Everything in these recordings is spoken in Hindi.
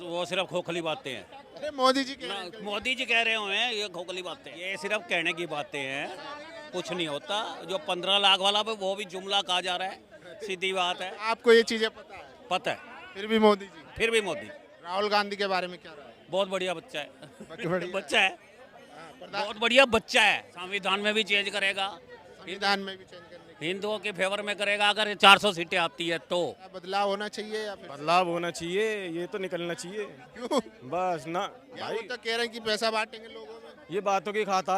वो सिर्फ खोखली बातें हैं। अरे मोदी जी कह रहे हैं। मोदी जी कह रहे हुए हैं ये खोखली बातें हैं। ये सिर्फ कहने की बातें हैं, कुछ नहीं होता। जो 15 लाख वाला पे वो भी जुमला कहा जा रहा है, सीधी बात है। आपको ये चीजें पता है? पता है, फिर भी मोदी जी। फिर भी मोदी राहुल गांधी के बारे में क्या राय है? बहुत बढ़िया बच्चा है। बढ़िया। बच्चा है, प्रधान बहुत बढ़िया बच्चा है। संविधान में भी चेंज करेगा, संविधान में भी चेंज करने का हिंदुओं के फेवर में करेगा। अगर 400 सीटें आती है तो बदलाव होना चाहिए या फिर बदलाव होना चाहिए, ये तो निकलना चाहिए क्यों? बस ना या भाई। वो तो कह रहे हैं कि पैसा बांटेंगे लोगों में, ये बातों की खाता,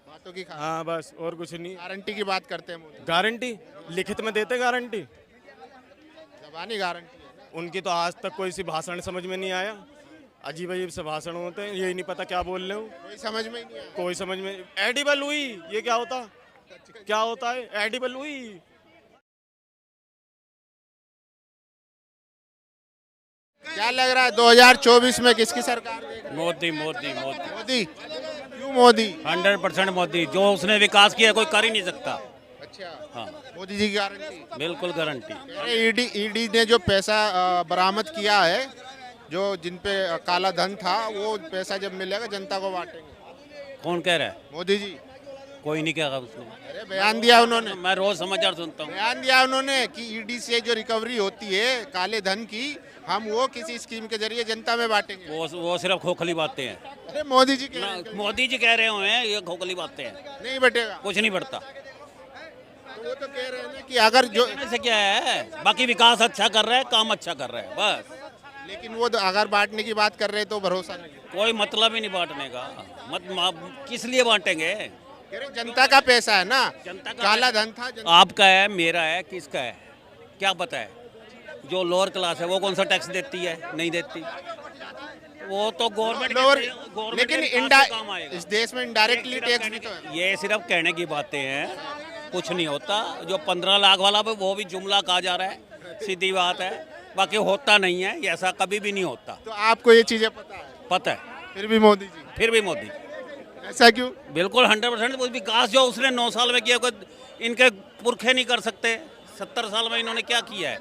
बातों की हाँ बस और कुछ नहीं। गारंटी की बात करते हैं मोदी। गारंटी लिखित में देते गारंटी, जबानी गारंटी है ना। उनकी तो आज तक कोई सी भाषण समझ में नहीं आया। अजीब अजीब से भाषण होते हैं, यही नहीं पता क्या बोल रहे हो, कोई समझ में ही नहीं आया। कोई समझ में। एडिबल हुई, ये क्या होता, क्या होता है एडिबल हुई? क्या लग रहा है 2024 में किसकी सरकार देगा? मोदी मोदी मोदी मोदी। क्यों मोदी? 100% मोदी। जो उसने विकास किया कोई कर ही नहीं सकता। अच्छा, हाँ, मोदी जी की गारंटी। बिल्कुल गारंटी। अरे ईडी ने जो पैसा बरामद किया है, जो जिन पे काला धन था, वो पैसा जब मिलेगा जनता को बांटेंगे। कौन कह रहा है? मोदी जी। कोई नहीं कहेगा उसने। अरे बयान दिया उन्होंने, मैं रोज समाचार सुनता हूँ। बयान दिया उन्होंने कि ईडी से जो रिकवरी होती है काले धन की, हम वो किसी स्कीम के जरिए जनता में बांटेंगे। वो सिर्फ खोखली बातें हैं। अरे मोदी जी कह रहे हैं। मोदी जी कह रहे हुए हैं ये खोखली बातें हैं, नहीं बटेगा। कुछ नहीं बढ़ता। तो वो तो कह रहे हैं ना कि अगर जो, कहने से क्या है, बाकी विकास अच्छा कर रहा है, काम अच्छा कर रहा है बस। लेकिन वो अगर बांटने की बात कर रहे हैं तो भरोसा नहीं। कोई मतलब ही नहीं बांटने का। किस लिए बांटेंगे? कह रहे जनता का पैसा है ना, जनता का काला धन था आपका है, मेरा है, किसका है क्या पता है? जो लोअर क्लास है वो कौन सा टैक्स देती है? नहीं देती। वो तो गवर्नमेंट लोअर, गवर्नमेंट लेकिन काम आएगा। इस देश में इनडायरेक्टली टैक्स भी तो है। ये सिर्फ कहने की बातें हैं, कुछ नहीं होता। जो 15 लाख वाला पे वो भी जुमला कहा जा रहा है, सीधी बात है। बाकी होता नहीं है, ये ऐसा कभी भी नहीं होता। तो आपको ये चीजें पता है? पता है, फिर भी मोदी जी। फिर भी मोदी। ऐसा क्यों? बिल्कुल 100% विकास जो उसने 9 साल में किया, कोई इनके पुरखे नहीं कर सकते। 70 साल में इन्होंने क्या किया है?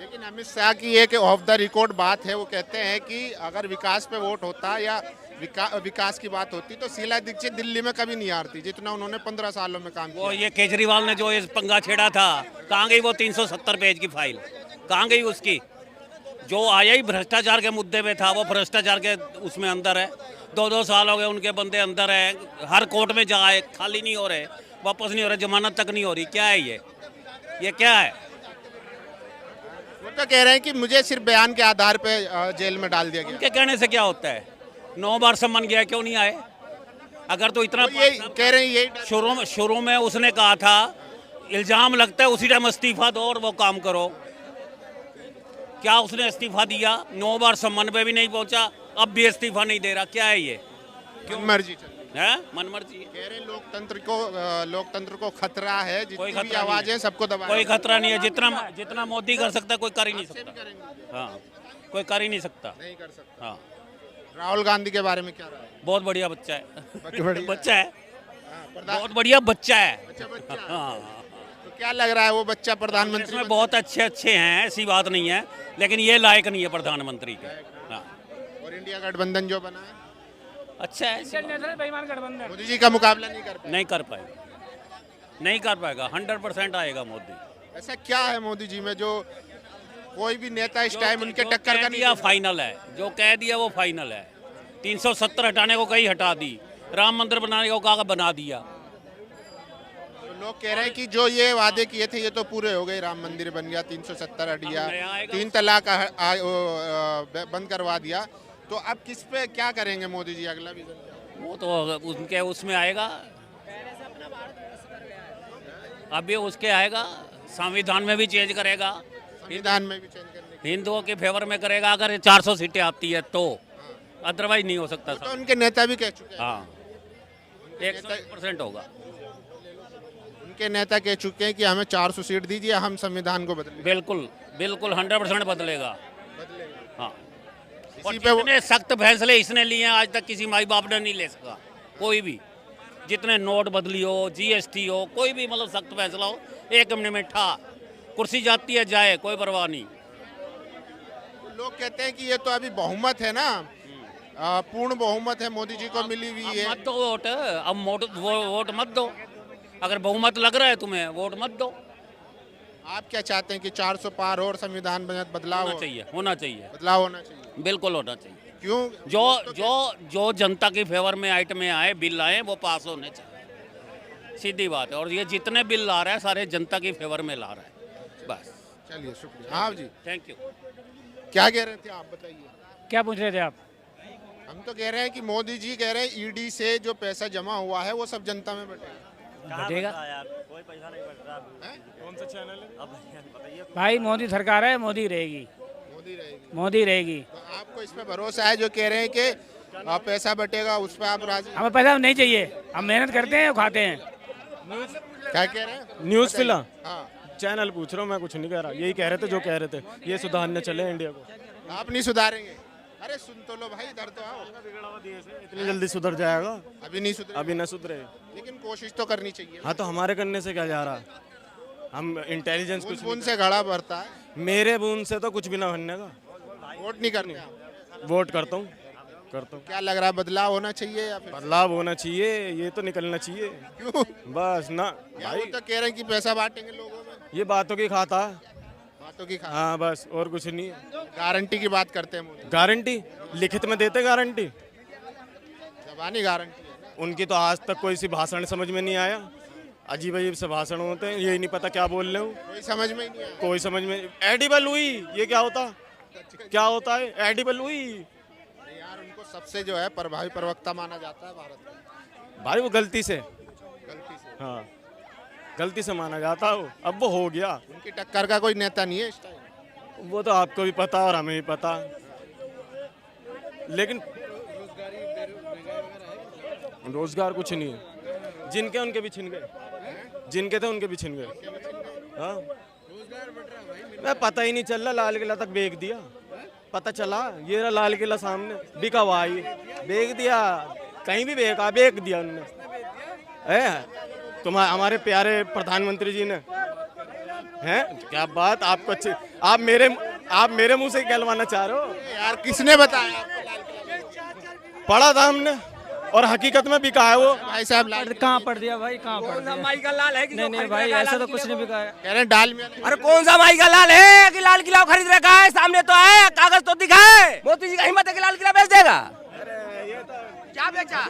लेकिन अमित शाह की एक ऑफ द रिकॉर्ड बात है, वो कहते हैं कि अगर विकास पे वोट होता या विकास की बात होती तो शीला दीक्षित दिल्ली में कभी नहीं हारती, जितना उन्होंने 15 सालों में काम वो किया। ये केजरीवाल ने जो ये पंगा छेड़ा था, कहाँ गई वो 370 पेज की फाइल? कहाँ गई उसकी? जो आया ही भ्रष्टाचार के मुद्दे में था, वो भ्रष्टाचार के उसमें अंदर है। 2-2 साल हो गए उनके बंदे अंदर हैं, हर कोर्ट में जाए, खाली नहीं हो रहे, वापस नहीं हो रहे, जमानत तक नहीं हो रही। क्या है ये क्या है? वो तो कह रहे हैं कि मुझे सिर्फ बयान के आधार पे जेल में डाल दिया गया। उनके कहने से क्या होता है? 9 बार सम्मन गया, क्यों नहीं आए? अगर तो इतना ये कह रहे हैं, यही शुरू में उसने कहा था, इल्जाम लगता है उसी टाइम इस्तीफा दो और वो काम करो। क्या उसने इस्तीफा दिया? 9 बार सम्मन पे भी नहीं पहुंचा, अब भी इस्तीफा नहीं दे रहा। क्या है ये? क्यों मर्जी चल रही है? मनमर्जी। कह रहे हैं लोकतंत्र को खतरा है, कोई जितनी भी खतरा नहीं आवाजें सबको दबा। कोई खतरा नहीं है। जितना मोदी कर सकता है कोई कर ही नहीं सकता। हाँ, कोई कर ही नहीं सकता। नहीं कर सकता। हाँ, राहुल गांधी के बारे में क्या राय है? बहुत बढ़िया बच्चा है। बढ़िया। बच्चा है, हाँ, बहुत बढ़िया बच्चा है। अच्छा बच्चा है। हाँ, तो क्या लग रहा है वो बच्चा प्रधानमंत्री इसमें बहुत अच्छे हैं, ऐसी बात नहीं है, लेकिन ये लायक नहीं है प्रधानमंत्री के। हाँ, और इंडिया गठबंधन जो बना है, अच्छा है। बेईमान गठबंधन मोदी जी का मुकाबला नहीं कर पाए। नहीं कर पाएगा, नहीं कर पाएगा। 100% आएगा मोदी। ऐसा क्या है मोदी जी में जो कोई भी नेता इस टाइम उनके जो टक्कर कह का दिया नहीं? फाइनल है, जो कह दिया वो फाइनल है। 370 हटाने को कहीं हटा दी, राम मंदिर बनाने को कहा बना दिया। तो लोग कह रहे हैं कि जो ये वादे किए थे ये तो पूरे हो गए, राम मंदिर बन गया, 370 हट गया, अब नया आएगा। 3 तलाक बंद करवा दिया, तो अब किस पे क्या करेंगे मोदी जी अगला विजन? वो तो उनके उसमें आएगा, अभी उसके आएगा, संविधान में भी चेंज करेगा, संविधान में भी चेंज करने की। हिंदुओं के फेवर में करेगा। अगर 400 सीटें आती है तो, अदरवाइज नहीं हो सकता। तो उनके नेता भी कह चुके हैं। हाँ, 100% होगा। उनके नेता कह चुके हैं कि हमें 400 सीट दीजिए, हम संविधान को बदलेंगे। बिल्कुल बिल्कुल 100% बदलेगा। हाँ, और इसी पे वो- जितने सख्त फैसले इसने लिए हैं आज तक किसी माई बाप ने नहीं ले सका, कोई भी। जितने नोट बदली हो, GST हो, कोई भी मतलब सख्त फैसला हो, 1 महीने में ठा, कुर्सी जाती है जाए, कोई परवाह नहीं। लोग कहते हैं कि ये तो अभी बहुमत है ना, पूर्ण बहुमत है, मोदी जी को मिली हुई है। मत दो वोट, अब वोट मत दो। अगर बहुमत लग रहा है तुम्हें, वोट मत दो। आप क्या चाहते हैं कि 400 पार हो और संविधान बदलाव होना चाहिए, होना चाहिए, बदलाव होना चाहिए? बिल्कुल होना चाहिए। क्यों? जो जनता के फेवर में आइटमें आए, बिल आए, वो पास होने चाहिए, सीधी बात है। और ये जितने बिल ला रहा है सारे जनता के फेवर में ला रहा है, बस। चलिए शुक्रिया। हाँ जी, थैंक यू। क्या कह रहे थे आप, बताइए। क्या पूछ रहे थे आप? हम तो कह रहे हैं कि मोदी जी कह रहे हैं ईडी से जो पैसा जमा हुआ है वो सब जनता में बटेगा। बटेगा कोई पैसा नहीं बट रहा। कौन सा चैनल है? अब बताइए। भाई, मोदी सरकार है, मोदी रहेगी, मोदी रहेगी। मोदी रहेगी। तो आपको इस पे भरोसा है जो कह रहे हैं कि पैसा बटेगा, उस पर आप राजी? हमें पैसा नहीं चाहिए, हम मेहनत करते हैं, खाते हैं। क्या कह रहे हैं? न्यूज़ फिला हाँ, चैनल पूछ रहा हूँ, मैं कुछ नहीं कह रहा। यही कह रहे थे जो कह रहे थे, ये सुधारने चले इंडिया को। आप नहीं सुधारेंगे? अरे सुन तो लो भाई, इधर तो आओ। इतनी जल्दी सुधर जाएगा? अभी नहीं सुधरे, अभी न सुधरे। लेकिन कोशिश तो करनी चाहिए। हाँ, तो हमारे करने से क्या जा रहा? हम इंटेलिजेंस कुछ बूंद से घड़ा भरता है। मेरे बूंद से तो कुछ भी ना बनने का। वोट नहीं करने आप? वोट करता हूँ। क्या लग रहा है, बदलाव होना चाहिए या फिर? बदलाव होना चाहिए, ये तो निकलना चाहिए। क्यों? बस ना या भाई, वो तो कह रहे हैं कि पैसा बांटेंगे लोगों में। ये बातों की खाता। बातों की हाँ, बस और कुछ नहीं है। गारंटी की बात करते हैं मोदी। गारंटी लिखित में देते गारंटी, जबानी गारंटी है। उनकी तो आज तक कोई सी भाषण समझ में नहीं आया। अजीब अजीब से भाषण होते हैं, यही नहीं पता क्या बोल रहे हो। कोई समझ में ही नहीं आया। कोई समझ में। एडिबल हुई, ये क्या होता? क्या होता है एडिबल हुई? यार, उनको सबसे जो है प्रभावी प्रवक्ता माना जाता है भारत में। भाई वो गलती से, गलती से। हाँ गलती से माना जाता है वो। अब वो हो गया। उनकी टक्कर का कोई नेता नहीं है इस टाइम। वो तो आपको भी पता और हमें भी पता, लेकिन रोजगार कुछ नहीं है। जिनके उनके भी छिन गए, जिनके थे उनके भी छिन गए। हाँ, मैं पता ही नहीं चल रहा, लाल किला तक बेच दिया। पता चला ये रहा लाल किला सामने, बिका हुआ ये, बेच दिया। कहीं भी बेचा, बेच दिया उन्होंने। हमारे प्यारे प्रधानमंत्री जी ने, हैं क्या बात। आपको अच्छी, आप मेरे मुंह से कहलवाना चाह रहे हो? यार, किसने बताया आपको लाल किला? पढ़ा था हमने, और हकीकत में बिका है वो। भाई साहब, लाल कहाँ पढ़ दिया भाई, कहाँ पढ़ दिया? माई का लाल है कि नहीं नहीं भाई, ऐसा तो कुछ नहीं बिका है। कह रहे हैं डाल में। अरे कौन सा माई का लाल है कि लाल किला खरीद रखा है? सामने तो है, कागज तो दिखाए। मोदी जी का हिम्मत है कि लाल किला बेच देगा? क्या बेचा?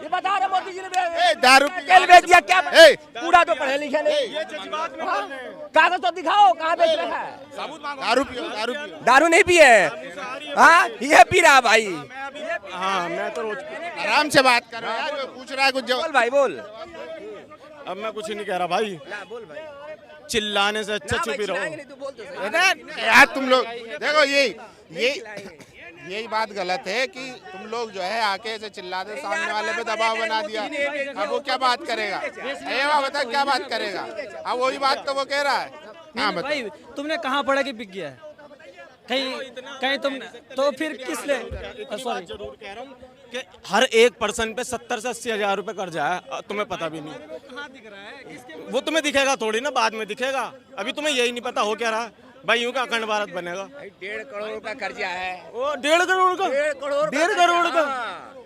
ये बता रहे मोदी जी ने दारू तेल बेच दिया क्या? ए, पूरा तो पढ़े लिखे नहीं। हाँ? कागज तो दिखाओ, कहाँ बेच रखा है? दारू पियो, दारू पियो। दारू नहीं पिए? हाँ, ये पी रहा भाई। हाँ, मैं तो रोज आराम से बात करो यार, वो पूछ रहा है कुछ बोल भाई बोल। अब मैं कुछ नहीं कह रहा भाई। बोल भाई। चिल्लाने से अच्छा चुप ही रहो। तू बोल तो सही। यार तुम लोग देखो, यही बात गलत है कि तुम लोग जो है आके ऐसे चिल्ला दो, सामने वाले पे दबाव बना दिया। अब वो क्या बात करेगा? बता क्या बात करेगा? अब वही बात तो वो कह रहा है। हाँ बता। भाई, तुमने कहाँ पढ़ा कि बिक गया है? कहीं तुम तो फिर किस ले? सॉरी, जरूर कह रहा हूँ कि हर एक पर्सन पे 70 से 80 हजार रुपए कर्जा है, तुम्हें पता भी नहीं। कहाँ दिख रहा है? वो तुम्हें दिखेगा थोड़ी ना, बाद में दिखेगा। अभी तुम्हें यही नहीं पता हो क्या रहा भाई। यूं का अखंड भारत बनेगा? 1.5 करोड़ का कर्जा है। ओ 1.5 करोड़ का? 1.5 करोड़ का?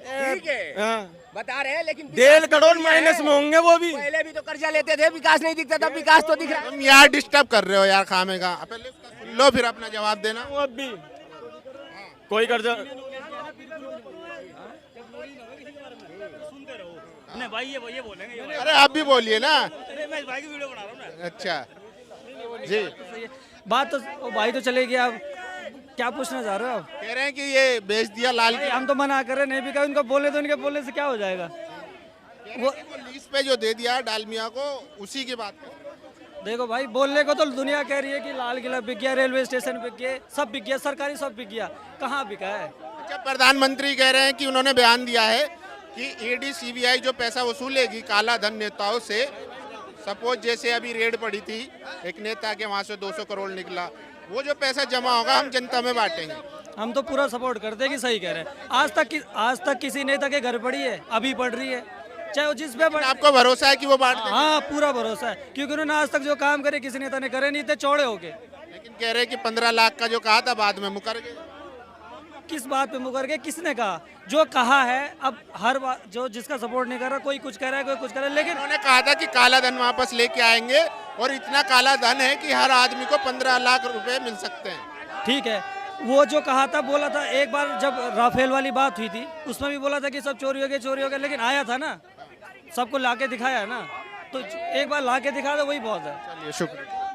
ठीक है, हाँ। बता रहे हैं, लेकिन 1.5 करोड़ माइनस में होंगे वो भी। पहले भी तो कर्जा लेते थे, विकास नहीं दिखता था। विकास तो दिख रहा है। तुम यार डिस्टर्ब कर रहे हो यार, खामे का। पहले उसका सुन लो, फिर अपना जवाब देना। वो अब भी कोई कर्जा नहीं भाई, ये बोलेंगे। अरे आप भी बोलिए ना। अरे मैं भाई की वीडियो बना रहा हूँ ना। अच्छा जी, बात तो भाई तो चलेगी। आप क्या पूछना चाह रहे हो? आप कह रहे हैं कि ये बेच दिया लाल किला। हम तो मना कर रहे नहीं बिका। उनको बोले तो उनके बोलने से क्या हो जाएगा? वो लीज पे जो दे दिया डालमिया को, उसी की बात है। देखो भाई, बोलने को तो दुनिया कह रही है कि लाल किला बिक गया, रेलवे स्टेशन बिक गए, सब बिक गया, सरकारी सब बिक गया। कहाँ बिका है? अच्छा, प्रधानमंत्री कह रहे हैं कि उन्होंने बयान दिया है कि ईडी सीबीआई जो पैसा वसूलेगी काला धन नेताओं से, सपोज जैसे अभी रेड पड़ी थी, एक नेता के वहाँ से 200 करोड़ निकला, वो जो पैसा जमा होगा हम जनता में बांटेंगे। हम तो पूरा सपोर्ट करते हैं कि सही कह रहे हैं। आज तक किसी नेता के घर पड़ी है? अभी पड़ रही है, चाहे वो जिस पे आपको भरोसा है कि वो बांट देंगे? हाँ, पूरा भरोसा है, क्योंकि उन्होंने आज तक जो काम करे किसी नेता ने करे नहीं थे, चौड़े होके। लेकिन कह रहे हैं कि 15 लाख का जो कहा था बाद में मुकर गए। किस बात पे मुकर गए? किसने कहा? जो कहा है, अब हर बात जो जिसका सपोर्ट नहीं कर रहा, कोई कुछ कह रहा है, कोई कुछ कह रहा है, लेकिन उन्होंने कहा था कि काला धन वापस लेके आएंगे और इतना काला धन है कि हर आदमी को 15 लाख रुपए मिल सकते हैं। ठीक है, वो जो कहा था, बोला था एक बार जब राफेल वाली बात हुई थी, उसमें भी बोला था कि सब चोरी हो गया, लेकिन आया था ना, सबको लाके दिखाया है ना, तो एक बार लाके दिखा दो, वही बहुत है। चलिए, शुक्रिया।